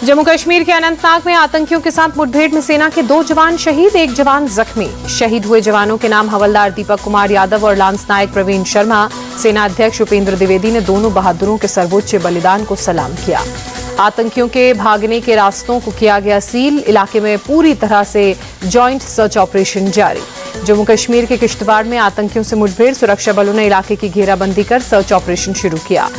जम्मू कश्मीर के अनंतनाग में आतंकियों के साथ मुठभेड़ में सेना के 2 जवान शहीद, 1 जवान जख्मी। शहीद हुए जवानों के नाम हवलदार दीपक कुमार यादव और लांस नायक प्रवीण शर्मा। सेना अध्यक्ष उपेंद्र द्विवेदी ने दोनों बहादुरों के सर्वोच्च बलिदान को सलाम किया। आतंकियों के भागने के रास्तों को किया गया सील, इलाके में पूरी तरह से जॉइंट सर्च ऑपरेशन जारी। जम्मू कश्मीर के किश्तवाड़ में आतंकियों से मुठभेड़, सुरक्षा बलों ने इलाके की घेराबंदी कर सर्च ऑपरेशन शुरू किया।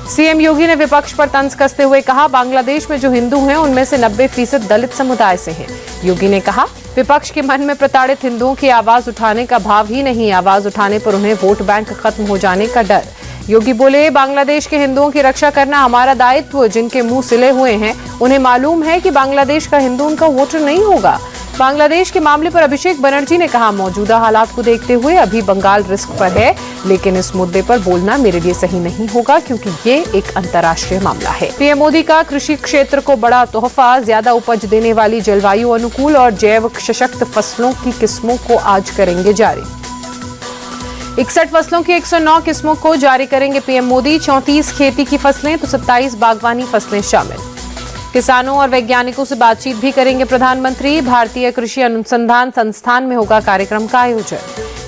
सीएम योगी ने विपक्ष पर तंज कसते हुए कहा, बांग्लादेश में जो हिंदू हैं उनमें से 90% दलित समुदाय से हैं। योगी ने कहा, विपक्ष के मन में प्रताड़ित हिंदुओं की आवाज उठाने का भाव ही नहीं, आवाज उठाने पर उन्हें वोट बैंक खत्म हो जाने का डर। योगी बोले, बांग्लादेश के हिंदुओं की रक्षा करना हमारा दायित्व। जिनके मुंह सिले हुए हैं उन्हें मालूम है कि बांग्लादेश का हिंदू उनका वोटर नहीं होगा। बांग्लादेश के मामले पर अभिषेक बनर्जी ने कहा, मौजूदा हालात को देखते हुए अभी बंगाल रिस्क पर है, लेकिन इस मुद्दे पर बोलना मेरे लिए सही नहीं होगा क्योंकि ये एक अंतर्राष्ट्रीय मामला है। पीएम मोदी का कृषि क्षेत्र को बड़ा तोहफा, ज्यादा उपज देने वाली जलवायु अनुकूल और जैव सशक्त फसलों की किस्मों को आज करेंगे जारी। 61 फसलों की 109 किस्मों को जारी करेंगे पीएम मोदी। 34 खेती की फसलें तो 27 बागवानी फसलें शामिल। किसानों और वैज्ञानिकों से बातचीत भी करेंगे प्रधानमंत्री। भारतीय कृषि अनुसंधान संस्थान में होगा कार्यक्रम का आयोजन।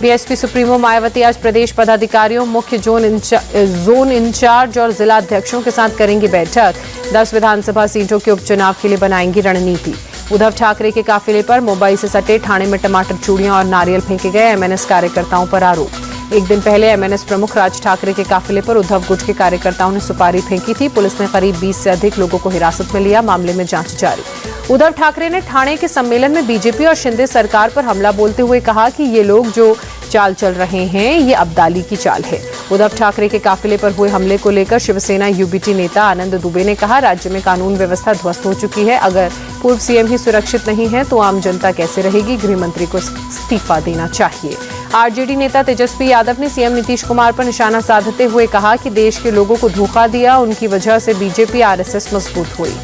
बीएसपी सुप्रीमो मायावती आज प्रदेश पदाधिकारियों, मुख्य जोन इंचार्ज और जिला अध्यक्षों के साथ करेंगी बैठक। 10 विधानसभा सीटों के उपचुनाव के लिए बनाएंगी रणनीति। उद्धव ठाकरे के काफिले पर मुंबई से सटे ठाणे में टमाटर, चूड़ियां और नारियल फेंके गए, एमएनएस कार्यकर्ताओं पर आरोप। एक दिन पहले एमएनएस प्रमुख राज ठाकरे के काफिले पर उद्धव गुट के कार्यकर्ताओं ने सुपारी फेंकी थी। पुलिस ने करीब 20 से अधिक लोगों को हिरासत में लिया, मामले में जांच जारी। उद्धव ठाकरे ने ठाणे के सम्मेलन में बीजेपी और शिंदे सरकार पर हमला बोलते हुए कहा कि ये लोग जो चाल चल रहे हैं ये अब्दाली की चाल है। उद्धव ठाकरे के काफिले पर हुए हमले को लेकर शिवसेना यूबीटी नेता आनंद दुबे ने कहा, राज्य में कानून व्यवस्था ध्वस्त हो चुकी है। अगर पूर्व सीएम ही सुरक्षित नहीं है तो आम जनता कैसे रहेगी? गृह मंत्री को इस्तीफा देना चाहिए। आरजेडी नेता तेजस्वी यादव ने सीएम नीतीश कुमार पर निशाना साधते हुए कहा कि देश के लोगों को धोखा दिया, उनकी वजह से बीजेपी आरएसएस मजबूत हुई।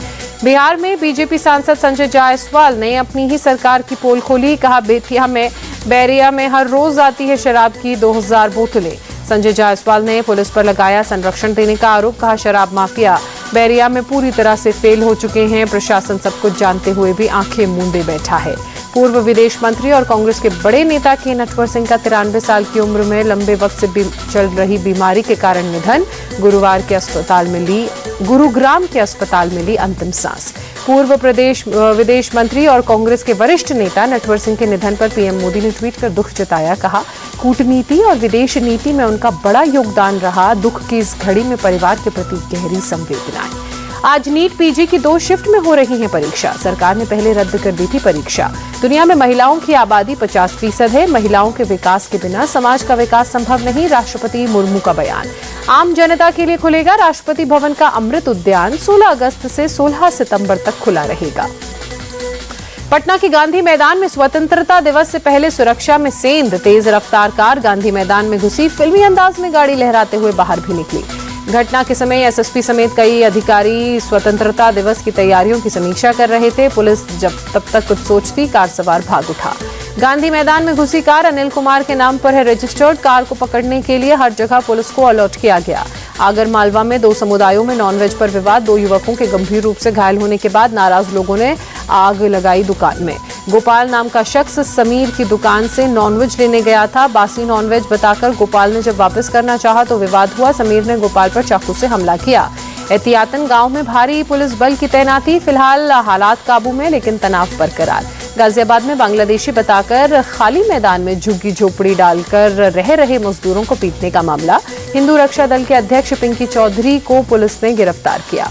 बिहार में बीजेपी सांसद संजय जायसवाल ने अपनी ही सरकार की पोल खोली। कहा, बेतिया में बैरिया में हर रोज आती है शराब की 2000 बोतलें। संजय जायसवाल ने पुलिस पर लगाया संरक्षण देने का आरोप। कहा, शराब माफिया बैरिया में पूरी तरह से फेल हो चुके हैं, प्रशासन सब कुछ जानते हुए भी आंखें मूंदे बैठा है। पूर्व विदेश मंत्री और कांग्रेस के बड़े नेता के नटवर सिंह का 93 साल की उम्र में लंबे वक्त से चल रही बीमारी के कारण निधन। गुरुग्राम के अस्पताल में ली अंतिम सांस। पूर्व विदेश मंत्री और कांग्रेस के वरिष्ठ नेता नटवर सिंह के निधन पर पीएम मोदी ने ट्वीट कर दुख जताया। कहा, कूटनीति और विदेश नीति में उनका बड़ा योगदान रहा। दुख की इस घड़ी में परिवार के प्रति गहरी संवेदनाएं। आज नीट पीजी की 2 शिफ्ट में हो रही है परीक्षा। सरकार ने पहले रद्द कर दी थी परीक्षा। दुनिया में महिलाओं की आबादी 50% है। महिलाओं के विकास के बिना समाज का विकास संभव नहीं, राष्ट्रपति मुर्मू का बयान। आम जनता के लिए खुलेगा राष्ट्रपति भवन का अमृत उद्यान। 16 अगस्त से 16 सितंबर तक खुला रहेगा। पटना के गांधी मैदान में स्वतंत्रता दिवस से पहले सुरक्षा में सेंध। तेज रफ्तार कार गांधी मैदान में घुसी, फिल्मी अंदाज में गाड़ी लहराते हुए बाहर भी निकली। घटना के समय एसएसपी समेत कई अधिकारी स्वतंत्रता दिवस की तैयारियों की समीक्षा कर रहे थे। पुलिस तब तक कुछ सोचती, कार सवार भाग उठा। गांधी मैदान में घुसी कार अनिल कुमार के नाम पर है रजिस्टर्ड। कार को पकड़ने के लिए हर जगह पुलिस को अलर्ट किया गया। आगर मालवा में 2 समुदायों में नॉनवेज पर विवाद। 2 युवकों के गंभीर रूप से घायल होने के बाद नाराज लोगों ने आग लगाई दुकान में। गोपाल नाम का शख्स समीर की दुकान से नॉनवेज लेने गया था। बासी नॉनवेज बताकर गोपाल ने जब वापस करना चाहा तो विवाद हुआ। समीर ने गोपाल पर चाकू से हमला किया। एहतियातन गांव में भारी पुलिस बल की तैनाती। फिलहाल हालात काबू में, लेकिन तनाव बरकरार। गाजियाबाद में बांग्लादेशी बताकर खाली मैदान में झुग्गी झोपड़ी डालकर रह रहे मजदूरों को पीटने का मामला। हिंदू रक्षा दल के अध्यक्ष पिंकी चौधरी को पुलिस ने गिरफ्तार किया।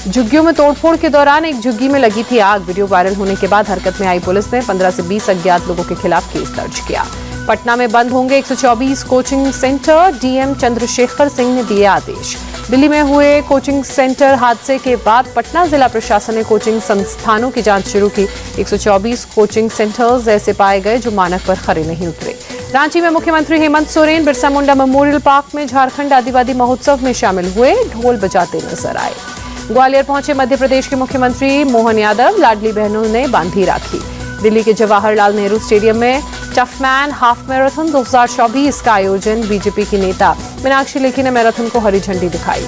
झुग्गियों में तोड़फोड़ के दौरान एक झुग्गी में लगी थी आग। वीडियो वायरल होने के बाद हरकत में आई पुलिस ने 15 से 20 अज्ञात लोगों के खिलाफ केस दर्ज किया। पटना में बंद होंगे 124 coaching centre. DM Chandrashekhar Singh ने दिए आदेश। दिल्ली में हुए कोचिंग सेंटर हादसे के बाद पटना जिला प्रशासन ने कोचिंग संस्थानों की जांच शुरू की। 124 कोचिंग सेंटर्स ऐसे पाए गए जो मानक पर खरे नहीं उतरे। रांची में मुख्यमंत्री हेमंत सोरेन बिरसा मुंडा मेमोरियल पार्क में झारखंड आदिवासी महोत्सव में शामिल हुए, ढोल बजाते नजर आए। ग्वालियर पहुंचे मध्य प्रदेश के मुख्यमंत्री मोहन यादव। लाडली बहनों ने बांधी राखी। दिल्ली के जवाहरलाल नेहरू स्टेडियम में टफमैन हाफ मैराथन 2024 का आयोजन। बीजेपी की नेता मीनाक्षी लेखी ने मैराथन को हरी झंडी दिखाई।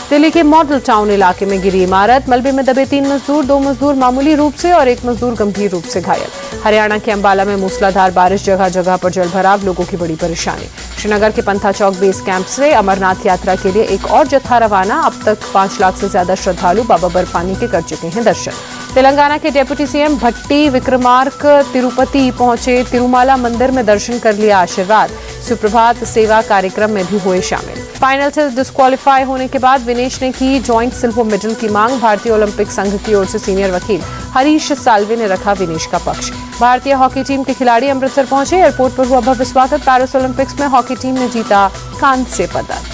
दिल्ली के मॉडल टाउन इलाके में गिरी इमारत, मलबे में दबे 3 मजदूर, 2 मजदूर मामूली रूप से और 1 मजदूर गंभीर रूप से घायल। हरियाणा के अंबाला में मूसलाधार बारिश, जगह जगह पर जलभराव, लोगों की बड़ी परेशानी। श्रीनगर के पंथा चौक बेस कैंप से अमरनाथ यात्रा के लिए एक और जत्था रवाना, अब तक 5 लाख से ज्यादा श्रद्धालु बाबा बर्फानी के कर चुके हैं दर्शन। तेलंगाना के डिप्टी सीएम भट्टी विक्रमार्क तिरुपति पहुंचे, तिरुमाला मंदिर में दर्शन कर लिया आशीर्वाद, सुप्रभात सेवा कार्यक्रम में भी हुए शामिल। फाइनल से डिस्क्वालीफाई होने के बाद विनेश ने की जॉइंट सिल्वर मेडल की मांग, भारतीय ओलंपिक संघ की ओर से सीनियर वकील हरीश साल्वे ने रखा विनेश का पक्ष। भारतीय हॉकी टीम के खिलाड़ी अमृतसर पहुंचे, एयरपोर्ट पर हुआ भव्य स्वागत। पेरिस ओलंपिक्स में हॉकी टीम ने जीता कांस्य पदक।